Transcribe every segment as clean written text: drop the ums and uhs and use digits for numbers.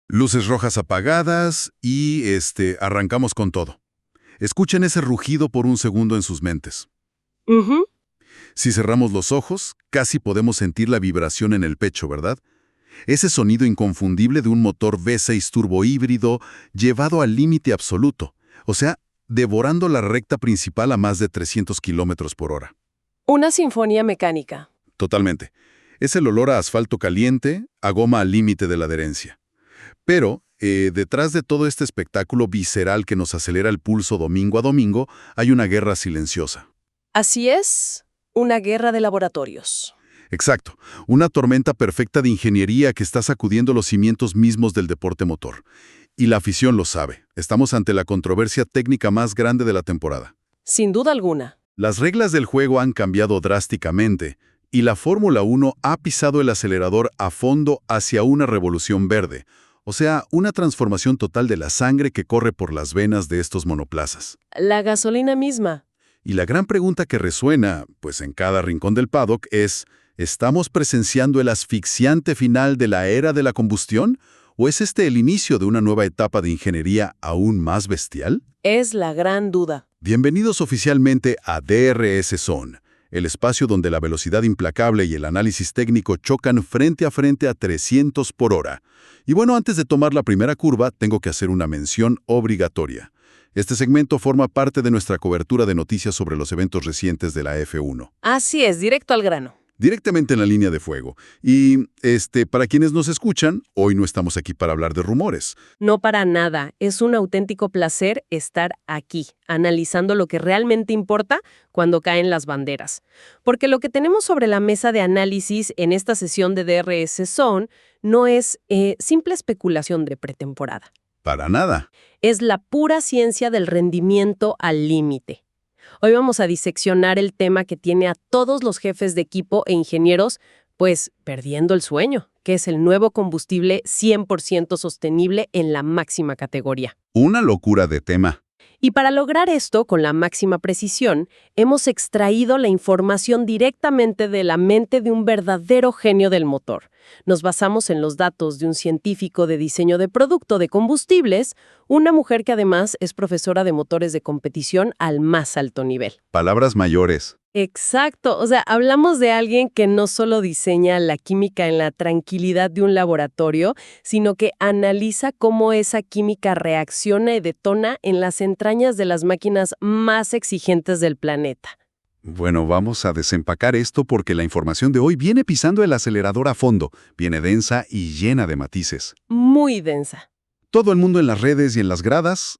Luces rojas apagadas y, arrancamos con todo. Escuchen ese rugido por un segundo en sus mentes. Ujú. Si cerramos los ojos, casi podemos sentir la vibración en el pecho, ¿verdad? Ese sonido inconfundible de un motor V6 turbo híbrido llevado al límite absoluto, o sea, devorando la recta principal a más de 300 kilómetros por hora. Una sinfonía mecánica. Totalmente. Es el olor a asfalto caliente, a goma al límite de la adherencia. Pero, detrás de todo este espectáculo visceral que nos acelera el pulso domingo a domingo, hay una guerra silenciosa. Así es, una guerra de laboratorios. Exacto, una tormenta perfecta de ingeniería que está sacudiendo los cimientos mismos del deporte motor. Y la afición lo sabe. Estamos ante la controversia técnica más grande de la temporada. Sin duda alguna. Las reglas del juego han cambiado drásticamente, y la Fórmula 1 ha pisado el acelerador a fondo hacia una revolución verde, o sea, una transformación total de la sangre que corre por las venas de estos monoplazas. La gasolina misma. Y la gran pregunta que resuena, pues en cada rincón del paddock, es, ¿estamos presenciando el asfixiante final de la era de la combustión? ¿O es este el inicio de una nueva etapa de ingeniería aún más bestial? Es la gran duda. Bienvenidos oficialmente a DRS Zone, el espacio donde la velocidad implacable y el análisis técnico chocan frente a 300 por hora. Y bueno, antes de tomar la primera curva, tengo que hacer una mención obligatoria. Este segmento forma parte de nuestra cobertura de noticias sobre los eventos recientes de la F1. Así es, directo al grano. Directamente en la línea de fuego. Y, para quienes nos escuchan, hoy no estamos aquí para hablar de rumores. No para nada, es un auténtico placer estar aquí, analizando lo que realmente importa cuando caen las banderas. Porque lo que tenemos sobre la mesa de análisis en esta sesión de DRS Zone no es simple especulación de pretemporada. Para nada. Es la pura ciencia del rendimiento al límite. Hoy vamos a diseccionar el tema que tiene a todos los jefes de equipo e ingenieros, pues, perdiendo el sueño, que es el nuevo combustible 100% sostenible en la máxima categoría. Una locura de tema. Y para lograr esto con la máxima precisión, hemos extraído la información directamente de la mente de un verdadero genio del motor. Nos basamos en los datos de un científico de diseño de producto de combustibles, una mujer que además es profesora de motores de competición al más alto nivel. Palabras mayores. Exacto, o sea, hablamos de alguien que no solo diseña la química en la tranquilidad de un laboratorio, sino que analiza cómo esa química reacciona y detona en las entrañas de las máquinas más exigentes del planeta. Bueno, vamos a desempacar esto porque la información de hoy viene pisando el acelerador a fondo, viene densa y llena de matices. Muy densa. Todo el mundo en las redes y en las gradas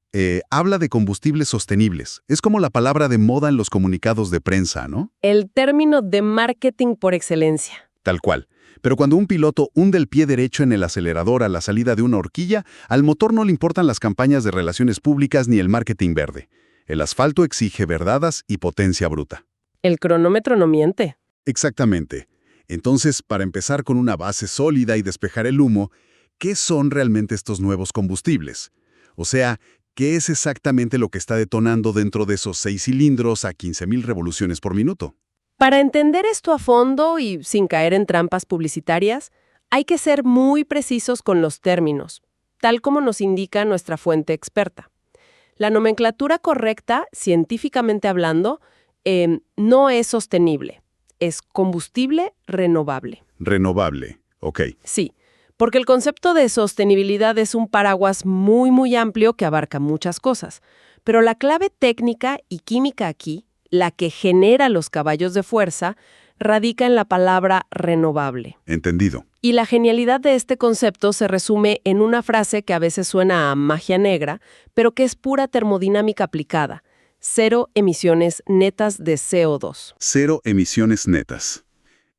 habla de combustibles sostenibles. Es como la palabra de moda en los comunicados de prensa, ¿no? El término de marketing por excelencia. Tal cual. Pero cuando un piloto hunde el pie derecho en el acelerador a la salida de una horquilla, al motor no le importan las campañas de relaciones públicas ni el marketing verde. El asfalto exige verdadas y potencia bruta. El cronómetro no miente. Exactamente. Entonces, para empezar con una base sólida y despejar el humo, ¿qué son realmente estos nuevos combustibles? O sea, ¿qué es exactamente lo que está detonando dentro de esos 6 cilindros a 15.000 revoluciones por minuto? Para entender esto a fondo y sin caer en trampas publicitarias, hay que ser muy precisos con los términos, tal como nos indica nuestra fuente experta. La nomenclatura correcta, científicamente hablando, no es sostenible, es combustible renovable. Renovable, ok. Sí, porque el concepto de sostenibilidad es un paraguas muy amplio que abarca muchas cosas, pero la clave técnica y química aquí, la que genera los caballos de fuerza, radica en la palabra renovable. Entendido. Y la genialidad de este concepto se resume en una frase que a veces suena a magia negra, pero que es pura termodinámica aplicada: 0 emisiones netas de CO2. 0 emisiones netas.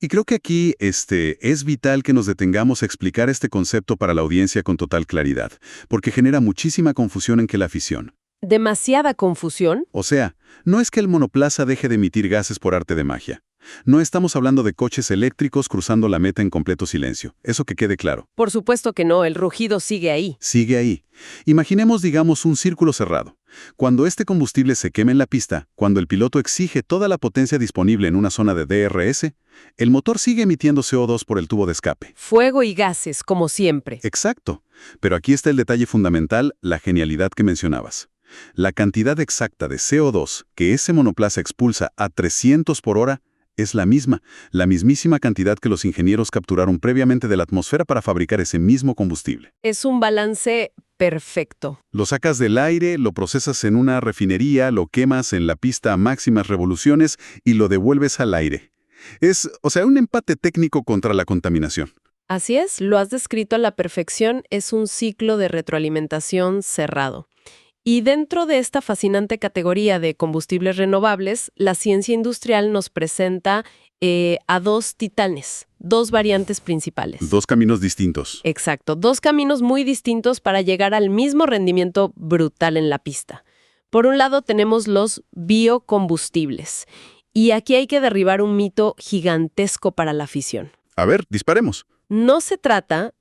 Y creo que aquí es vital que nos detengamos a explicar este concepto para la audiencia con total claridad, porque genera muchísima confusión en que la afición. Demasiada confusión. O sea, no es que el monoplaza deje de emitir gases por arte de magia. No estamos hablando de coches eléctricos cruzando la meta en completo silencio. Eso que quede claro. Por supuesto que no, el rugido sigue ahí. Sigue ahí. Imaginemos, digamos, un círculo cerrado. Cuando este combustible se quema en la pista, cuando el piloto exige toda la potencia disponible en una zona de DRS, el motor sigue emitiendo CO2 por el tubo de escape. Fuego y gases, como siempre. Exacto. Pero aquí está el detalle fundamental, la genialidad que mencionabas. La cantidad exacta de CO2 que ese monoplaza expulsa a 300 por hora es la mismísima cantidad que los ingenieros capturaron previamente de la atmósfera para fabricar ese mismo combustible. Es un balance perfecto. Lo sacas del aire, lo procesas en una refinería, lo quemas en la pista a máximas revoluciones y lo devuelves al aire. Es, un empate técnico contra la contaminación. Así es, lo has descrito a la perfección, es un ciclo de retroalimentación cerrado. Y dentro de esta fascinante categoría de combustibles renovables, la ciencia industrial nos presenta a dos titanes, dos variantes principales. Dos caminos distintos. Exacto, dos caminos muy distintos para llegar al mismo rendimiento brutal en la pista. Por un lado tenemos los biocombustibles. Y aquí hay que derribar un mito gigantesco para la afición. A ver, disparemos. No se trata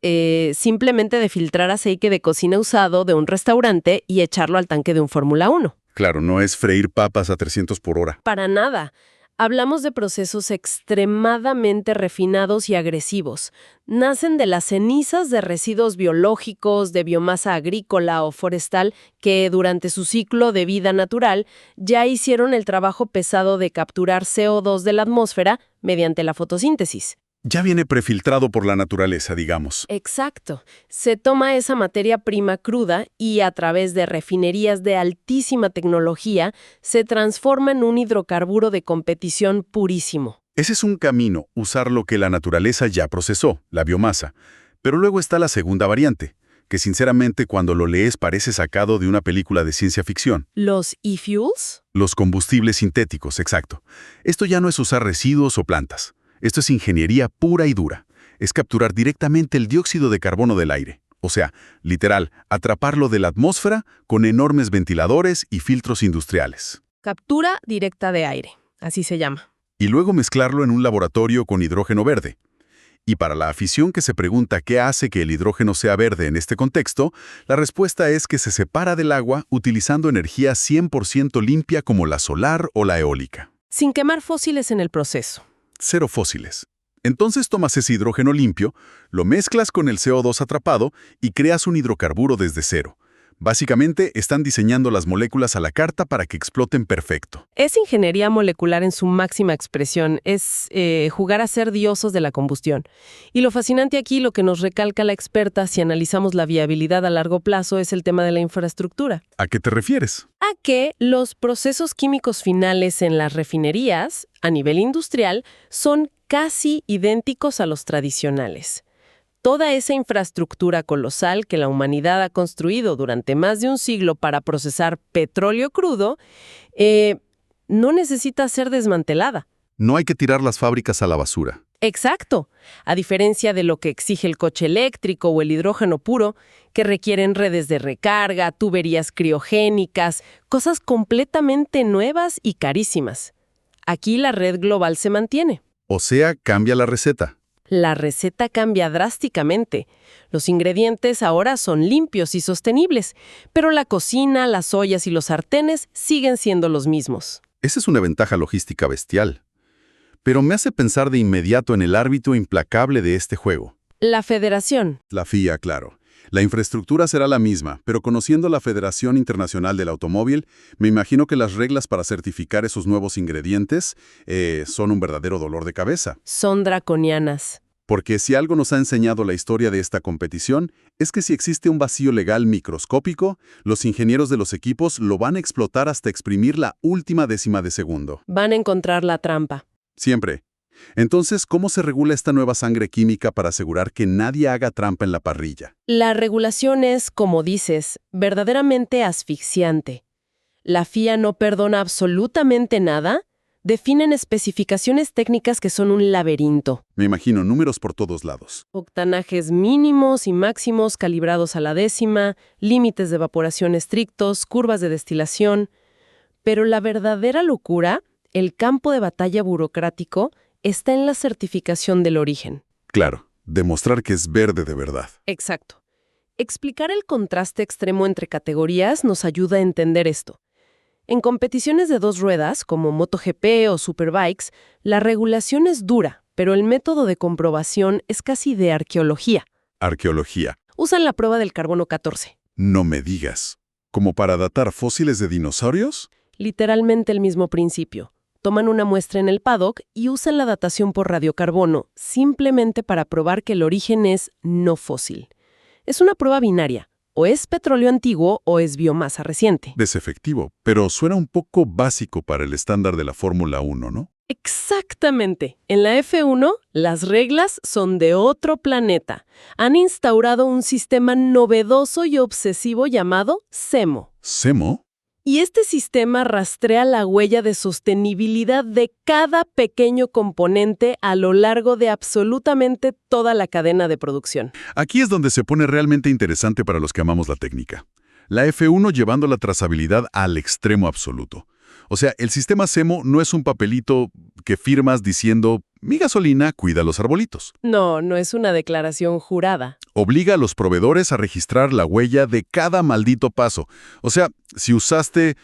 simplemente de filtrar aceite de cocina usado de un restaurante y echarlo al tanque de un Fórmula 1. Claro, no es freír papas a 300 por hora. Para nada. Hablamos de procesos extremadamente refinados y agresivos. Nacen de las cenizas de residuos biológicos, de biomasa agrícola o forestal que durante su ciclo de vida natural ya hicieron el trabajo pesado de capturar CO2 de la atmósfera mediante la fotosíntesis. Ya viene prefiltrado por la naturaleza, digamos. Exacto. Se toma esa materia prima cruda y a través de refinerías de altísima tecnología se transforma en un hidrocarburo de competición purísimo. Ese es un camino, usar lo que la naturaleza ya procesó, la biomasa. Pero luego está la segunda variante, que sinceramente cuando lo lees parece sacado de una película de ciencia ficción. ¿Los e-fuels? Los combustibles sintéticos, exacto. Esto ya no es usar residuos o plantas. Esto es ingeniería pura y dura. Es capturar directamente el dióxido de carbono del aire. O sea, literal, atraparlo de la atmósfera con enormes ventiladores y filtros industriales. Captura directa de aire, así se llama. Y luego mezclarlo en un laboratorio con hidrógeno verde. Y para la afición que se pregunta qué hace que el hidrógeno sea verde en este contexto, la respuesta es que se separa del agua utilizando energía 100% limpia como la solar o la eólica. Sin quemar fósiles en el proceso. Cero fósiles. Entonces tomas ese hidrógeno limpio, lo mezclas con el CO2 atrapado y creas un hidrocarburo desde cero. Básicamente, están diseñando las moléculas a la carta para que exploten perfecto. Es ingeniería molecular en su máxima expresión, es jugar a ser dioses de la combustión. Y lo fascinante aquí, lo que nos recalca la experta si analizamos la viabilidad a largo plazo, es el tema de la infraestructura. ¿A qué te refieres? A que los procesos químicos finales en las refinerías, a nivel industrial, son casi idénticos a los tradicionales. Toda esa infraestructura colosal que la humanidad ha construido durante más de un siglo para procesar petróleo crudo, no necesita ser desmantelada. No hay que tirar las fábricas a la basura. Exacto. A diferencia de lo que exige el coche eléctrico o el hidrógeno puro, que requieren redes de recarga, tuberías criogénicas, cosas completamente nuevas y carísimas. Aquí la red global se mantiene. O sea, cambia la receta. La receta cambia drásticamente. Los ingredientes ahora son limpios y sostenibles, pero la cocina, las ollas y los sartenes siguen siendo los mismos. Esa es una ventaja logística bestial. Pero me hace pensar de inmediato en el árbitro implacable de este juego. La Federación. La FIA, claro. La infraestructura será la misma, pero conociendo la Federación Internacional del Automóvil, me imagino que las reglas para certificar esos nuevos ingredientes son un verdadero dolor de cabeza. Son draconianas. Porque si algo nos ha enseñado la historia de esta competición, es que si existe un vacío legal microscópico, los ingenieros de los equipos lo van a explotar hasta exprimir la última décima de segundo. Van a encontrar la trampa. Siempre. Entonces, ¿cómo se regula esta nueva sangre química para asegurar que nadie haga trampa en la parrilla? La regulación es, como dices, verdaderamente asfixiante. La FIA no perdona absolutamente nada. Definen especificaciones técnicas que son un laberinto. Me imagino números por todos lados. Octanajes mínimos y máximos calibrados a la décima, límites de evaporación estrictos, curvas de destilación. Pero la verdadera locura El campo de batalla burocrático está en la certificación del origen. Claro, demostrar que es verde de verdad. Exacto. Explicar el contraste extremo entre categorías nos ayuda a entender esto. En competiciones de dos ruedas, como MotoGP o Superbikes, la regulación es dura, pero el método de comprobación es casi de arqueología. Arqueología. Usan la prueba del carbono 14. No me digas. ¿Como para datar fósiles de dinosaurios? Literalmente el mismo principio. Toman una muestra en el paddock y usan la datación por radiocarbono, simplemente para probar que el origen es no fósil. Es una prueba binaria. O es petróleo antiguo o es biomasa reciente. Desefectivo, pero suena un poco básico para el estándar de la Fórmula 1, ¿no? Exactamente. En la F1, las reglas son de otro planeta. Han instaurado un sistema novedoso y obsesivo llamado SEMO. ¿SEMO? Y este sistema rastrea la huella de sostenibilidad de cada pequeño componente a lo largo de absolutamente toda la cadena de producción. Aquí es donde se pone realmente interesante para los que amamos la técnica. La F1 llevando la trazabilidad al extremo absoluto. O sea, el sistema SEMO no es un papelito que firmas diciendo «Mi gasolina cuida los arbolitos». No, no es una declaración jurada. Obliga a los proveedores a registrar la huella de cada maldito paso. O sea, si usaste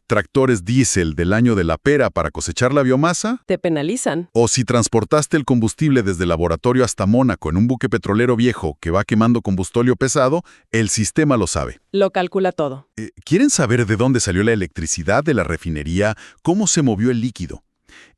tractores diésel del año de la pera para cosechar la biomasa, Te penalizan. o si transportaste el combustible desde el laboratorio hasta Mónaco en un buque petrolero viejo que va quemando combustóleo pesado, el sistema lo sabe. Lo calcula todo. ¿Quieren saber de dónde salió la electricidad de la refinería? ¿Cómo se movió el líquido?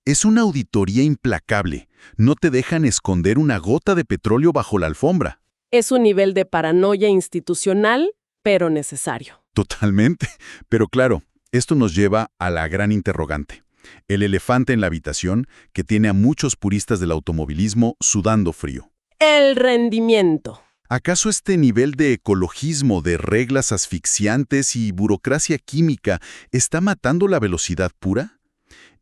Es una auditoría implacable. No te dejan esconder una gota de petróleo bajo la alfombra. Es un nivel de paranoia institucional, pero necesario. Totalmente. Pero claro, esto nos lleva a la gran interrogante. El elefante en la habitación que tiene a muchos puristas del automovilismo sudando frío. El rendimiento. ¿Acaso este nivel de ecologismo, de reglas asfixiantes y burocracia química está matando la velocidad pura?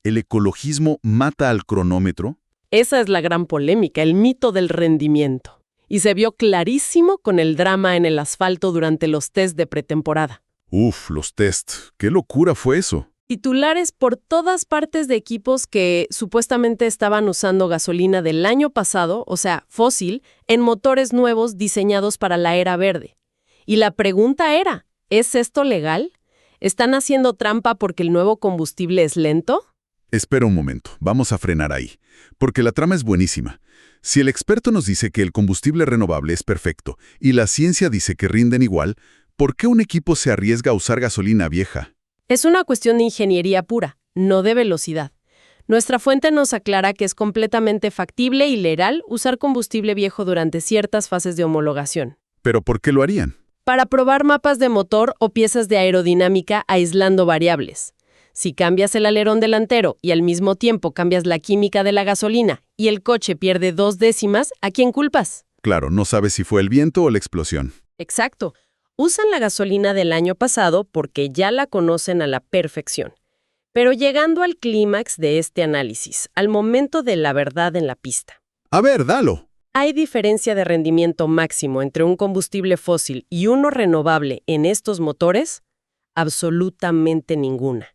¿El ecologismo mata al cronómetro? Esa es la gran polémica, el mito del rendimiento. Y se vio clarísimo con el drama en el asfalto durante los test de pretemporada. Uf, los test. ¿Qué locura fue eso? Titulares por todas partes de equipos que supuestamente estaban usando gasolina del año pasado, o sea, fósil, en motores nuevos diseñados para la era verde. Y la pregunta era, ¿es esto legal? ¿Están haciendo trampa porque el nuevo combustible es lento? Espera un momento, vamos a frenar ahí, porque la trama es buenísima. Si el experto nos dice que el combustible renovable es perfecto y la ciencia dice que rinden igual, ¿por qué un equipo se arriesga a usar gasolina vieja? Es una cuestión de ingeniería pura, no de velocidad. Nuestra fuente nos aclara que es completamente factible y legal usar combustible viejo durante ciertas fases de homologación. ¿Pero por qué lo harían? Para probar mapas de motor o piezas de aerodinámica aislando variables. Si cambias el alerón delantero y al mismo tiempo cambias la química de la gasolina y el coche pierde 2 décimas, ¿a quién culpas? Claro, no sabes si fue el viento o la explosión. Exacto. Usan la gasolina del año pasado porque ya la conocen a la perfección. Pero llegando al clímax de este análisis, al momento de la verdad en la pista. A ver, dalo. ¿Hay diferencia de rendimiento máximo entre un combustible fósil y uno renovable en estos motores? Absolutamente ninguna.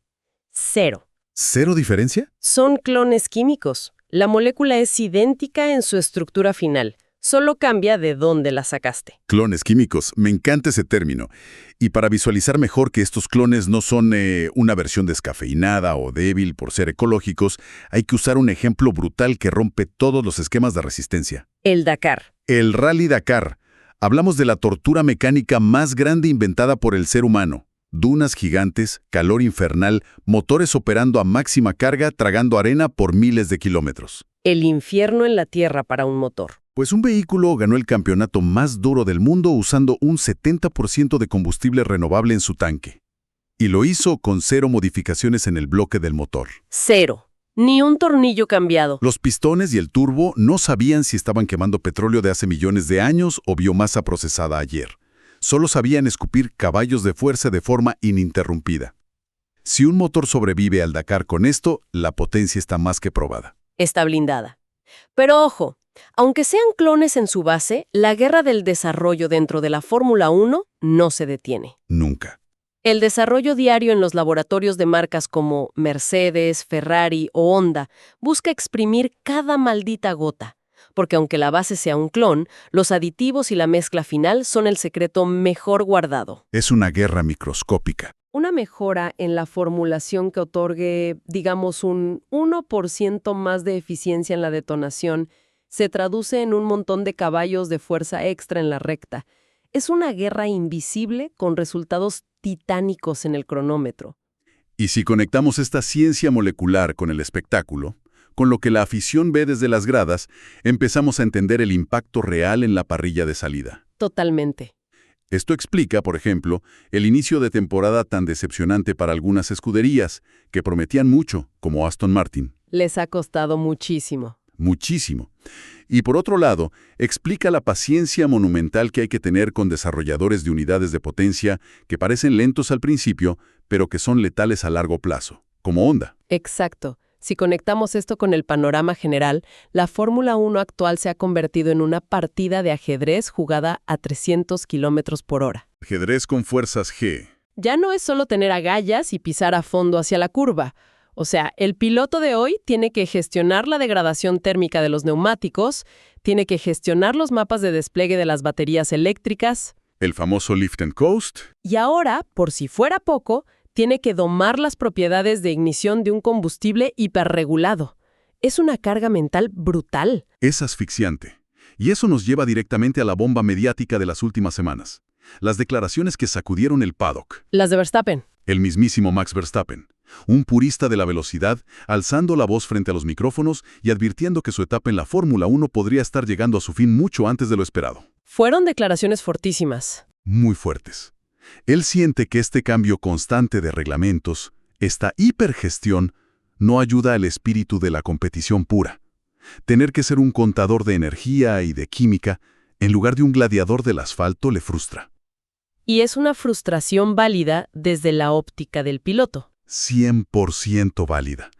Cero. ¿Cero diferencia? Son clones químicos. La molécula es idéntica en su estructura final, solo cambia de dónde la sacaste. Clones químicos, me encanta ese término. Y para visualizar mejor que estos clones no son una versión descafeinada o débil por ser ecológicos, hay que usar un ejemplo brutal que rompe todos los esquemas de resistencia. El Dakar. El Rally Dakar. Hablamos de la tortura mecánica más grande inventada por el ser humano. Dunas gigantes, calor infernal, motores operando a máxima carga, tragando arena por miles de kilómetros. El infierno en la tierra para un motor. Pues un vehículo ganó el campeonato más duro del mundo usando un 70% de combustible renovable en su tanque. Y lo hizo con 0 modificaciones en el bloque del motor. 0. Ni un tornillo cambiado. Los pistones y el turbo no sabían si estaban quemando petróleo de hace millones de años o biomasa procesada ayer. Solo sabían escupir caballos de fuerza de forma ininterrumpida. Si un motor sobrevive al Dakar con esto, la potencia está más que probada. Está blindada. Pero ojo, aunque sean clones en su base, la guerra del desarrollo dentro de la Fórmula 1 no se detiene. Nunca. El desarrollo diario en los laboratorios de marcas como Mercedes, Ferrari o Honda busca exprimir cada maldita gota, porque aunque la base sea un clon, los aditivos y la mezcla final son el secreto mejor guardado. Es una guerra microscópica. Una mejora en la formulación que otorgue, digamos, un 1% más de eficiencia en la detonación se traduce en un montón de caballos de fuerza extra en la recta. Es una guerra invisible con resultados titánicos en el cronómetro. Y si conectamos esta ciencia molecular con el espectáculo, con lo que la afición ve desde las gradas, empezamos a entender el impacto real en la parrilla de salida. Totalmente. Esto explica, por ejemplo, el inicio de temporada tan decepcionante para algunas escuderías, que prometían mucho, como Aston Martin. Les ha costado muchísimo. Muchísimo. Y por otro lado, explica la paciencia monumental que hay que tener con desarrolladores de unidades de potencia que parecen lentos al principio, pero que son letales a largo plazo, como Honda. Exacto. Si conectamos esto con el panorama general, la Fórmula 1 actual se ha convertido en una partida de ajedrez jugada a 300 kilómetros por hora. Ajedrez con fuerzas G. Ya no es solo tener agallas y pisar a fondo hacia la curva. O sea, el piloto de hoy tiene que gestionar la degradación térmica de los neumáticos, tiene que gestionar los mapas de despliegue de las baterías eléctricas. El famoso lift and coast. Y ahora, por si fuera poco, tiene que domar las propiedades de ignición de un combustible hiperregulado. Es una carga mental brutal. Es asfixiante. Y eso nos lleva directamente a la bomba mediática de las últimas semanas. Las declaraciones que sacudieron el paddock. Las de Verstappen. El mismísimo Max Verstappen, un purista de la velocidad, alzando la voz frente a los micrófonos y advirtiendo que su etapa en la Fórmula 1 podría estar llegando a su fin mucho antes de lo esperado. Fueron declaraciones fortísimas. Muy fuertes. Él siente que este cambio constante de reglamentos, esta hipergestión, no ayuda al espíritu de la competición pura. Tener que ser un contador de energía y de química, en lugar de un gladiador del asfalto, le frustra. Y es una frustración válida desde la óptica del piloto. 100% válida.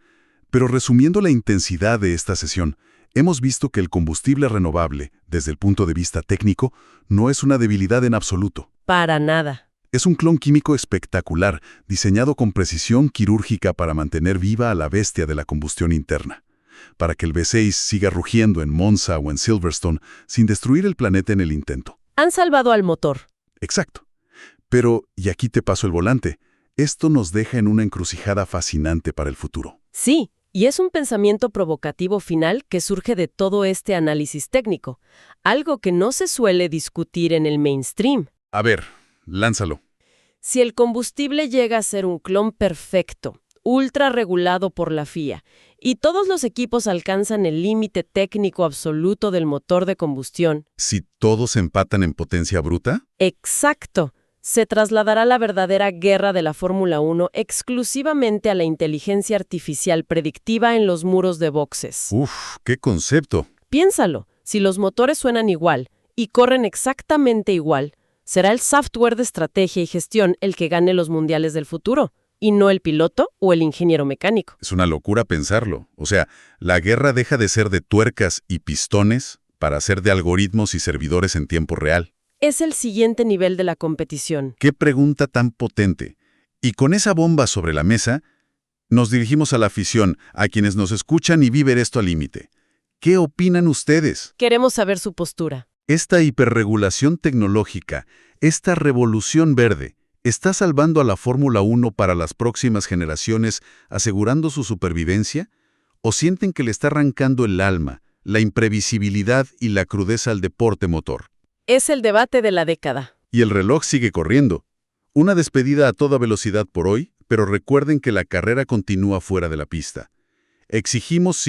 Pero resumiendo la intensidad de esta sesión, hemos visto que el combustible renovable, desde el punto de vista técnico, no es una debilidad en absoluto. Para nada. Es un clon químico espectacular, diseñado con precisión quirúrgica para mantener viva a la bestia de la combustión interna, para que el V6 siga rugiendo en Monza o en Silverstone sin destruir el planeta en el intento. Han salvado al motor. Exacto. Pero, y aquí te paso el volante, esto nos deja en una encrucijada fascinante para el futuro. Sí, y es un pensamiento provocativo final que surge de todo este análisis técnico, algo que no se suele discutir en el mainstream. A ver, lánzalo. Si el combustible llega a ser un clon perfecto, ultra regulado por la FIA, y todos los equipos alcanzan el límite técnico absoluto del motor de combustión. ¿Si todos empatan en potencia bruta? Exacto. Se trasladará la verdadera guerra de la Fórmula 1 exclusivamente a la inteligencia artificial predictiva en los muros de boxes. ¡Uf! ¡Qué concepto! Piénsalo, si los motores suenan igual y corren exactamente igual, será el software de estrategia y gestión el que gane los mundiales del futuro, y no el piloto o el ingeniero mecánico. Es una locura pensarlo. O sea, la guerra deja de ser de tuercas y pistones para ser de algoritmos y servidores en tiempo real. Es el siguiente nivel de la competición. ¡Qué pregunta tan potente! Y con esa bomba sobre la mesa, nos dirigimos a la afición, a quienes nos escuchan y viven esto al límite. ¿Qué opinan ustedes? Queremos saber su postura. Esta hiperregulación tecnológica, esta revolución verde, ¿está salvando a la Fórmula 1 para las próximas generaciones, asegurando su supervivencia? ¿O sienten que le está arrancando el alma, la imprevisibilidad y la crudeza al deporte motor? Es el debate de la década. Y el reloj sigue corriendo. Una despedida a toda velocidad por hoy, pero recuerden que la carrera continúa fuera de la pista. Exigimos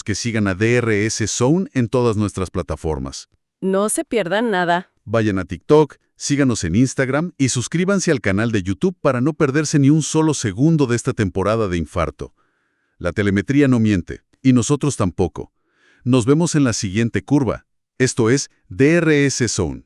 que sigan a DRS Zone en todas nuestras plataformas. No se pierdan nada. Vayan a TikTok, síganos en Instagram y suscríbanse al canal de YouTube para no perderse ni un solo segundo de esta temporada de infarto. La telemetría no miente, y nosotros tampoco. Nos vemos en la siguiente curva. Esto es DRS Zone.